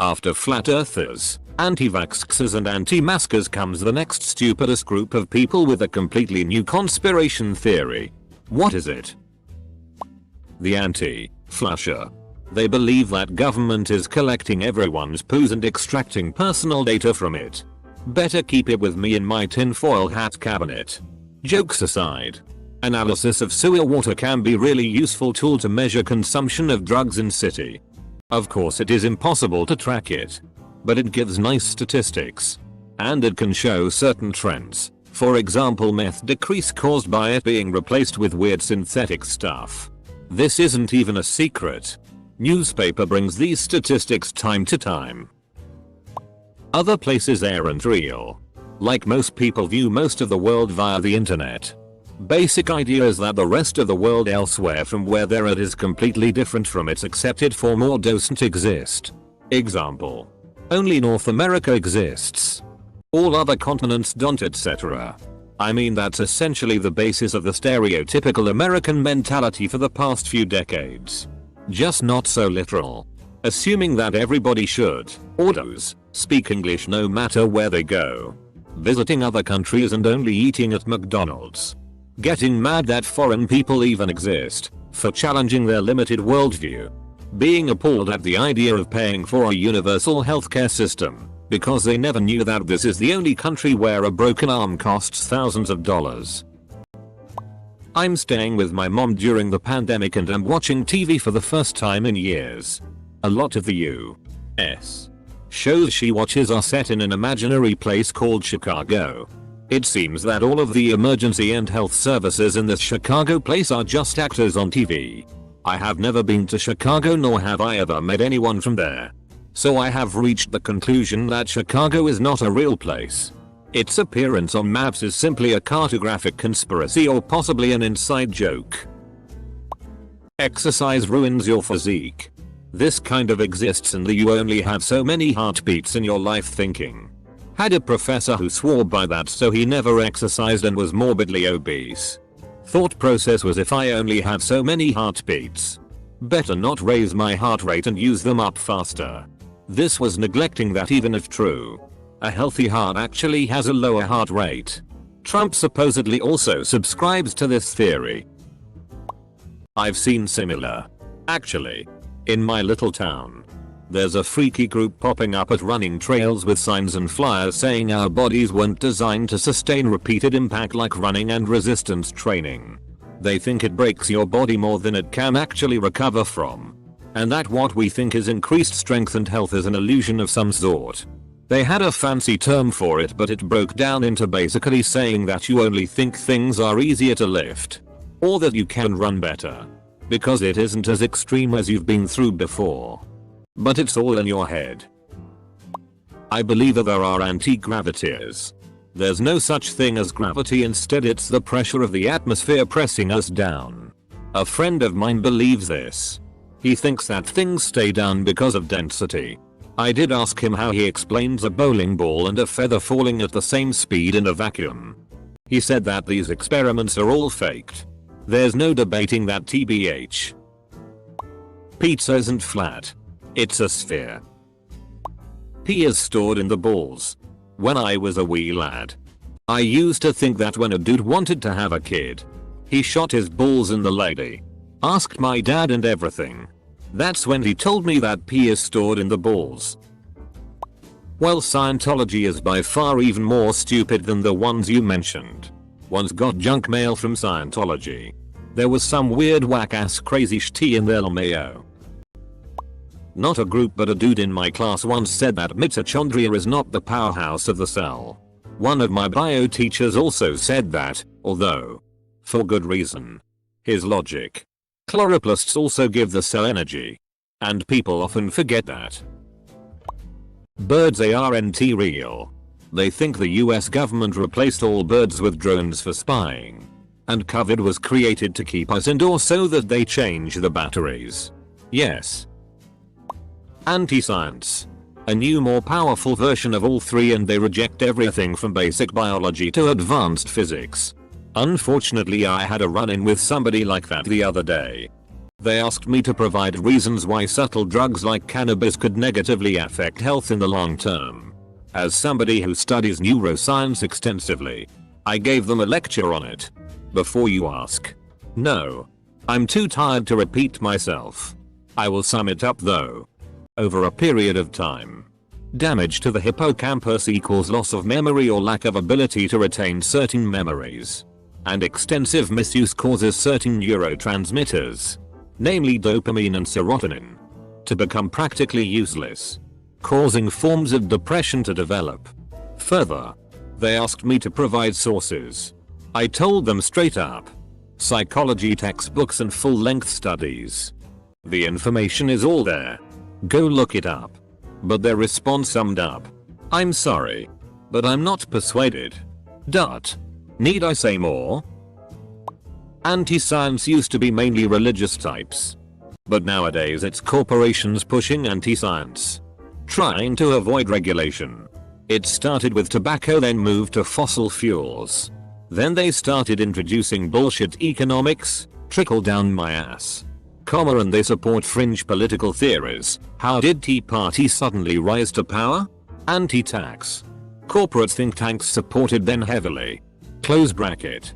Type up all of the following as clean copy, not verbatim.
After flat earthers, anti-vaxxers and anti-maskers comes the next stupidest group of people with a completely new conspiration theory. What is it? The anti-flusher. They believe that government is collecting everyone's poos and extracting personal data from it. Better keep it with me in my tinfoil hat cabinet. Jokes aside, analysis of sewer water can be really useful tool to measure consumption of drugs in city. Of course it is impossible to track it, but it gives nice statistics. And it can show certain trends, for example meth decrease caused by it being replaced with weird synthetic stuff. This isn't even a secret. Newspaper brings these statistics time to time. Other places aren't real. Like most people view most of the world via the internet. Basic idea is that the rest of the world elsewhere from where they're at is completely different from its accepted form or doesn't exist. Example. Only North America exists. All other continents don't, etc. I mean that's essentially the basis of the stereotypical American mentality for the past few decades. Just not so literal. Assuming that everybody should, or does, speak English no matter where they go. Visiting other countries and only eating at McDonald's. Getting mad that foreign people even exist, for challenging their limited worldview. Being appalled at the idea of paying for a universal healthcare system, because they never knew that this is the only country where a broken arm costs thousands of dollars. I'm staying with my mom during the pandemic and am watching TV for the first time in years. A lot of the U.S. shows she watches are set in an imaginary place called Chicago. It seems that all of the emergency and health services in this Chicago place are just actors on TV. I have never been to Chicago nor have I ever met anyone from there. So I have reached the conclusion that Chicago is not a real place. Its appearance on maps is simply a cartographic conspiracy or possibly an inside joke. Exercise ruins your physique. This kind of exists in the you only have so many heartbeats in your life thinking. Had a professor who swore by that so he never exercised and was morbidly obese. Thought process was if I only have so many heartbeats. Better not raise my heart rate and use them up faster. This was neglecting that even if true. A healthy heart actually has a lower heart rate. Trump supposedly also subscribes to this theory. I've seen similar. Actually. In my little town. There's a freaky group popping up at running trails with signs and flyers saying our bodies weren't designed to sustain repeated impact like running and resistance training. They think it breaks your body more than it can actually recover from. And that what we think is increased strength and health is an illusion of some sort. They had a fancy term for it but it broke down into basically saying that you only think things are easier to lift. Or that you can run better. Because it isn't as extreme as you've been through before. But it's all in your head. I believe that there are anti-gravities. There's no such thing as gravity, instead it's the pressure of the atmosphere pressing us down. A friend of mine believes this. He thinks that things stay down because of density. I did ask him how he explains a bowling ball and a feather falling at the same speed in a vacuum. He said that these experiments are all faked. There's no debating that tbh. Pizza isn't flat. It's a sphere. Pee is stored in the balls. When I was a wee lad, I used to think that when a dude wanted to have a kid, he shot his balls in the lady. Asked my dad and everything. That's when he told me that pee is stored in the balls. Well, Scientology is by far even more stupid than the ones you mentioned. Once got junk mail from Scientology. There was some weird whack ass crazy shit in their mail. Not a group but a dude in my class once said that mitochondria is not the powerhouse of the cell. One of my bio teachers also said that, although for good reason. His logic. Chloroplasts also give the cell energy. And people often forget that. Birds aren't real. They think the US government replaced all birds with drones for spying. And COVID was created to keep us indoors so that they change the batteries. Yes. Anti-science. A new more powerful version of all three, and they reject everything from basic biology to advanced physics. Unfortunately, I had a run-in with somebody like that the other day. They asked me to provide reasons why subtle drugs like cannabis could negatively affect health in the long term. As somebody who studies neuroscience extensively, I gave them a lecture on it. Before you ask. No. I'm too tired to repeat myself. I will sum it up though. Over a period of time, damage to the hippocampus equals loss of memory or lack of ability to retain certain memories. And extensive misuse causes certain neurotransmitters, namely dopamine and serotonin, to become practically useless, causing forms of depression to develop. Further, they asked me to provide sources. I told them straight up. Psychology textbooks and full-length studies. The information is all there. Go look it up. But their response summed up. I'm sorry, but I'm not persuaded. Need I say more? Anti-science used to be mainly religious types. But nowadays it's corporations pushing anti-science, trying to avoid regulation. It started with tobacco, then moved to fossil fuels. Then they started introducing bullshit economics, trickle down my ass, and they support fringe political theories. How did Tea Party suddenly rise to power? Anti-tax. Corporate think tanks supported them heavily. Close bracket.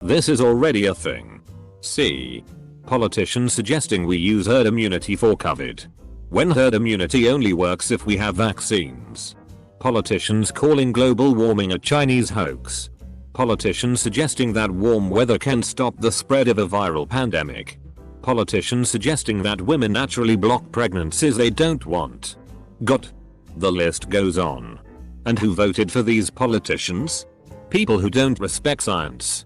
This is already a thing. See. Politicians suggesting we use herd immunity for COVID, when herd immunity only works if we have vaccines. Politicians calling global warming a Chinese hoax. Politicians suggesting that warm weather can stop the spread of a viral pandemic. Politicians suggesting that women naturally block pregnancies they don't want. The list goes on. And who voted for these politicians? People who don't respect science.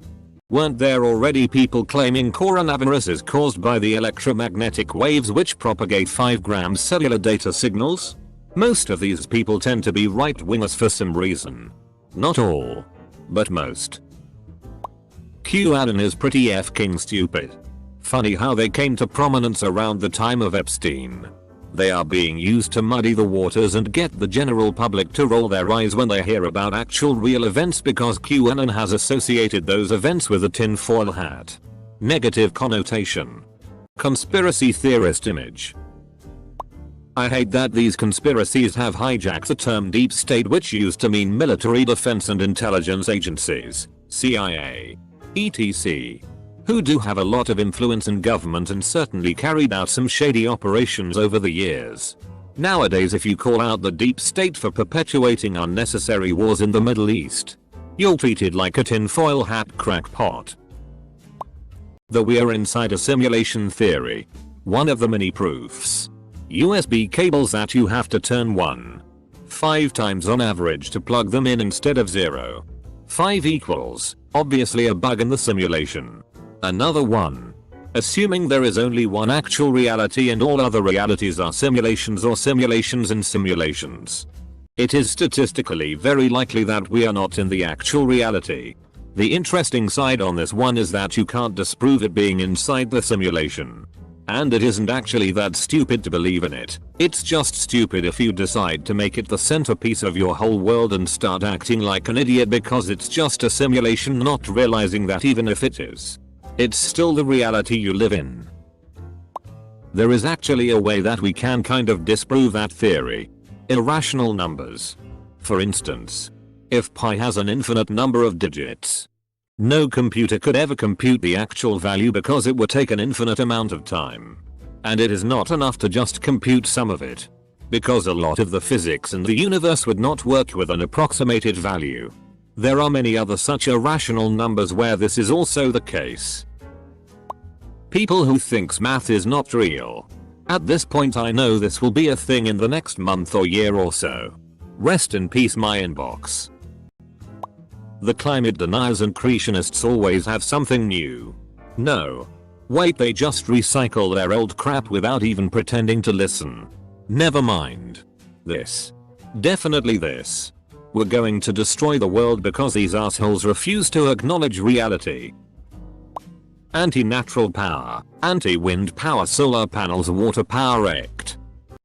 Weren't there already people claiming coronavirus is caused by the electromagnetic waves which propagate 5-gram cellular data signals? Most of these people tend to be right-wingers for some reason. Not all, but most. QAnon is pretty f-king stupid. Funny how they came to prominence around the time of Epstein. They are being used to muddy the waters and get the general public to roll their eyes when they hear about actual real events because QAnon has associated those events with a tinfoil hat. Negative connotation. Conspiracy theorist image. I hate that these conspiracies have hijacked the term deep state, which used to mean military defense and intelligence agencies, CIA, etc., who do have a lot of influence in government and certainly carried out some shady operations over the years. Nowadays if you call out the deep state for perpetuating unnecessary wars in the Middle East, you're treated like a tinfoil hat crackpot. Though we are inside a simulation theory, one of the many proofs. USB cables that you have to turn 5 times on average to plug them in instead of 0. 5 equals, obviously a bug in the simulation. Another one. Assuming there is only one actual reality and all other realities are simulations or simulations and simulations. It is statistically very likely that we are not in the actual reality. The interesting side on this one is that you can't disprove it being inside the simulation. And it isn't actually that stupid to believe in it. It's just stupid if you decide to make it the centerpiece of your whole world and start acting like an idiot because it's just a simulation, not realizing that even if it is, it's still the reality you live in. There is actually a way that we can kind of disprove that theory. Irrational numbers. For instance, if pi has an infinite number of digits, no computer could ever compute the actual value because it would take an infinite amount of time. And it is not enough to just compute some of it, because a lot of the physics in the universe would not work with an approximated value. There are many other such irrational numbers where this is also the case. People who thinks math is not real. At this point I know this will be a thing in the next month or year or so. Rest in peace my inbox. The climate deniers and creationists always have something new. No. Wait, they just recycle their old crap without even pretending to listen. Never mind. This. Definitely this. We're going to destroy the world because these assholes refuse to acknowledge reality. Anti-natural power, anti-wind power, solar panels, water power act.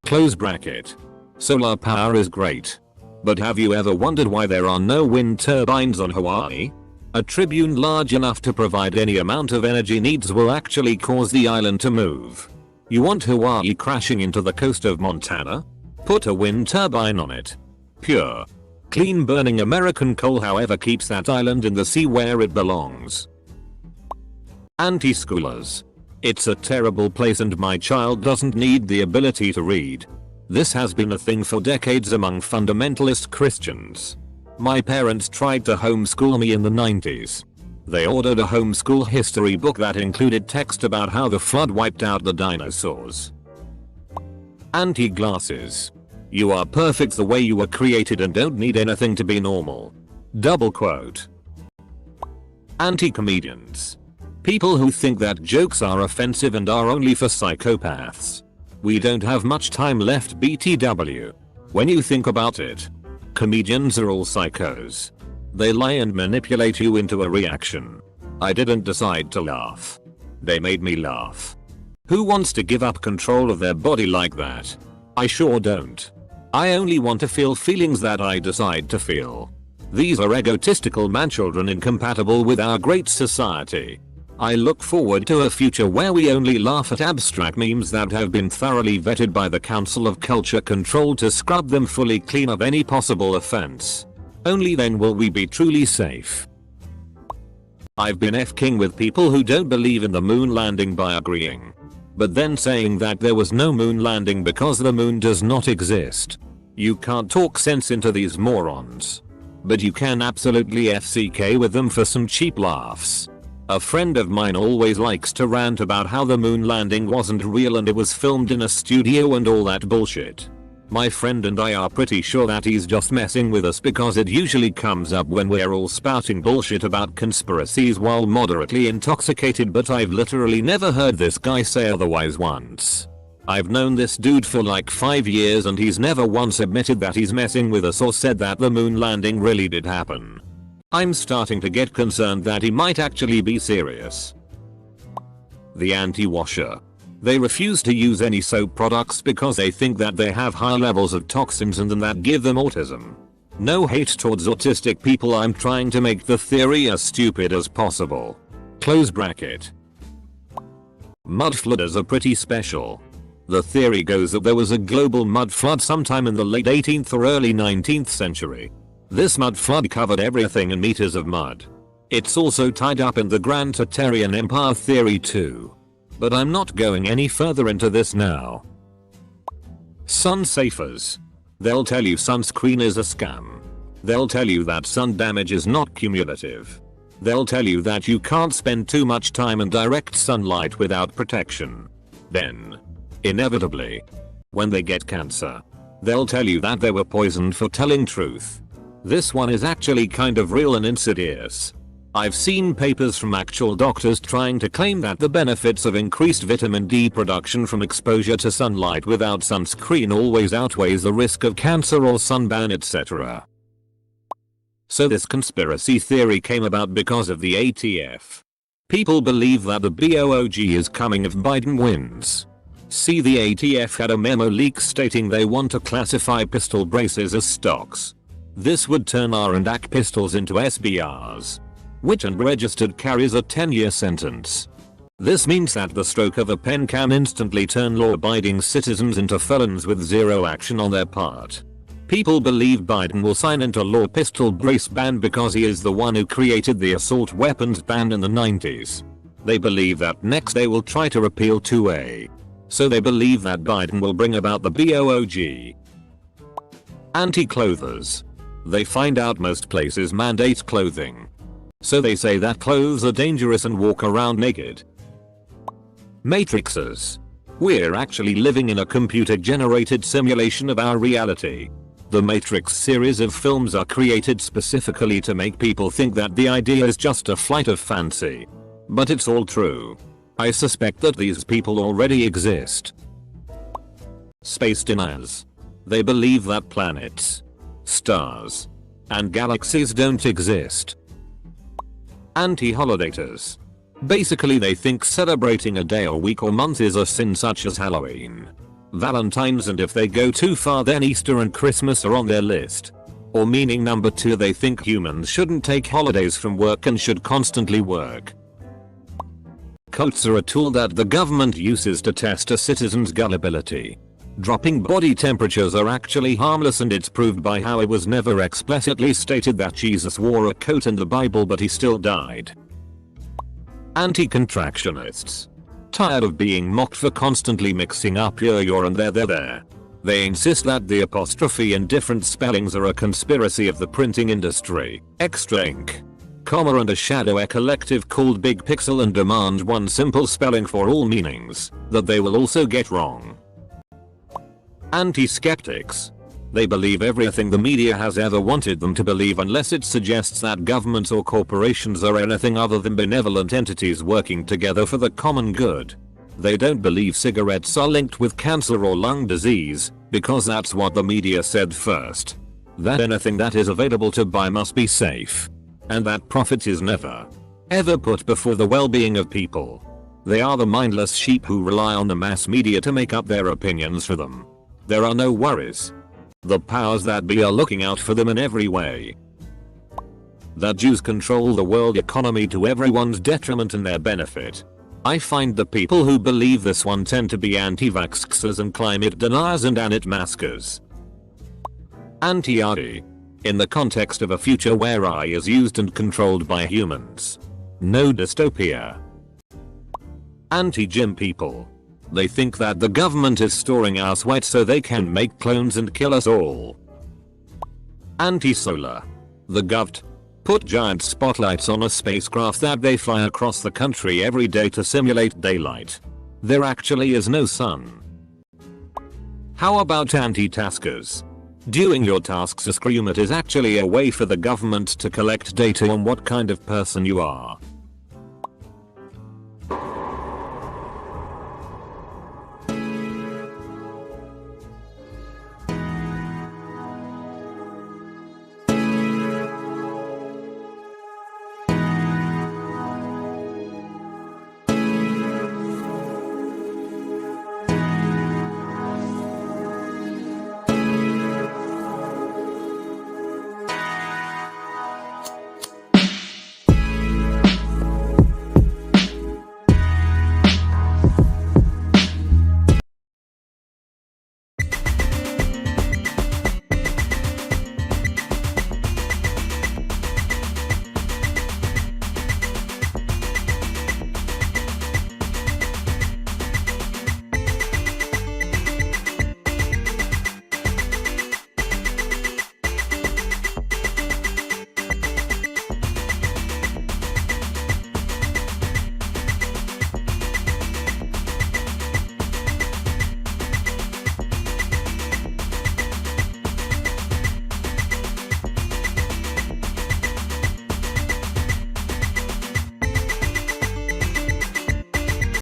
Close bracket. Solar power is great. But have you ever wondered why there are no wind turbines on Hawaii? A tribune large enough to provide any amount of energy needs will actually cause the island to move. You want Hawaii crashing into the coast of Montana? Put a wind turbine on it. Pure, clean burning American coal however keeps that island in the sea where it belongs. Anti-schoolers. It's a terrible place and my child doesn't need the ability to read. This has been a thing for decades among fundamentalist Christians. My parents tried to homeschool me in the 90s. They ordered a homeschool history book that included text about how the flood wiped out the dinosaurs. Anti-glasses. You are perfect the way you were created and don't need anything to be normal. Double quote. Anti-comedians. People who think that jokes are offensive and are only for psychopaths. We don't have much time left BTW. When you think about it, comedians are all psychos. They lie and manipulate you into a reaction. I didn't decide to laugh. They made me laugh. Who wants to give up control of their body like that? I sure don't. I only want to feel feelings that I decide to feel. These are egotistical manchildren incompatible with our great society. I look forward to a future where we only laugh at abstract memes that have been thoroughly vetted by the Council of Culture Control to scrub them fully clean of any possible offense. Only then will we be truly safe. I've been f-king with people who don't believe in the moon landing by agreeing, but then saying that there was no moon landing because the moon does not exist. You can't talk sense into these morons. But you can absolutely FCK with them for some cheap laughs. A friend of mine always likes to rant about how the moon landing wasn't real and it was filmed in a studio and all that bullshit. My friend and I are pretty sure that he's just messing with us because it usually comes up when we're all spouting bullshit about conspiracies while moderately intoxicated, but I've literally never heard this guy say otherwise once. I've known this dude for like 5 years and he's never once admitted that he's messing with us or said that the moon landing really did happen. I'm starting to get concerned that he might actually be serious. The anti-washer. They refuse to use any soap products because they think that they have high levels of toxins and then that give them autism. No hate towards autistic people, I'm trying to make the theory as stupid as possible. Close bracket. Mud flooders are pretty special. The theory goes that there was a global mud flood sometime in the late 18th or early 19th century. This mud flood covered everything in meters of mud. It's also tied up in the Grand Tartarian Empire theory too. But I'm not going any further into this now. Sun safers. They'll tell you sunscreen is a scam. They'll tell you that sun damage is not cumulative. They'll tell you that you can't spend too much time in direct sunlight without protection. Then, inevitably, when they get cancer, they'll tell you that they were poisoned for telling truth. This one is actually kind of real and insidious. I've seen papers from actual doctors trying to claim that the benefits of increased vitamin D production from exposure to sunlight without sunscreen always outweighs the risk of cancer or sunburn, etc. So this conspiracy theory came about because of the ATF. People believe that the BOOG is coming if Biden wins. See, the ATF had a memo leak stating they want to classify pistol braces as stocks. This would turn R and AC pistols into SBRs, which and registered carries a 10-year sentence. This means that the stroke of a pen can instantly turn law-abiding citizens into felons with zero action on their part. People believe Biden will sign into law pistol brace ban because he is the one who created the assault weapons ban in the 90s. They believe that next they will try to repeal 2A. So they believe that Biden will bring about the BOOG. Anti-clothers. They find out most places mandate clothing. So they say that clothes are dangerous and walk around naked. Matrixers. We're actually living in a computer-generated simulation of our reality. The Matrix series of films are created specifically to make people think that the idea is just a flight of fancy. But it's all true. I suspect that these people already exist. Space deniers. They believe that planets, stars, and galaxies don't exist. Anti-holidators. Basically they think celebrating a day or week or month is a sin, such as Halloween, Valentine's, and if they go too far then Easter and Christmas are on their list. Or meaning number 2, they think humans shouldn't take holidays from work and should constantly work. Cults are a tool that the government uses to test a citizen's gullibility. Dropping body temperatures are actually harmless, and it's proved by how it was never explicitly stated that Jesus wore a coat in the Bible but he still died. Anti-contractionists. Tired of being mocked for constantly mixing up your and there. They insist that the apostrophe and different spellings are a conspiracy of the printing industry, extra ink, comma and a shadow collective called Big Pixel, and demand one simple spelling for all meanings that they will also get wrong. Anti-skeptics. They believe everything the media has ever wanted them to believe unless it suggests that governments or corporations are anything other than benevolent entities working together for the common good. They don't believe cigarettes are linked with cancer or lung disease, because that's what the media said first. That anything that is available to buy must be safe. And that profit is never, ever put before the well-being of people. They are the mindless sheep who rely on the mass media to make up their opinions for them. There are no worries. The powers that be are looking out for them in every way. That Jews control the world economy to everyone's detriment and their benefit. I find the people who believe this one tend to be anti-vaxxers and climate deniers and anti-maskers. Anti-AI. In the context of a future where AI is used and controlled by humans. No dystopia. Anti-gym people. They think that the government is storing our sweat so they can make clones and kill us all. Anti-solar. The govt put giant spotlights on a spacecraft that they fly across the country every day to simulate daylight. There actually is no sun. How about anti-taskers? Doing your tasks as crewmate is actually a way for the government to collect data on what kind of person you are.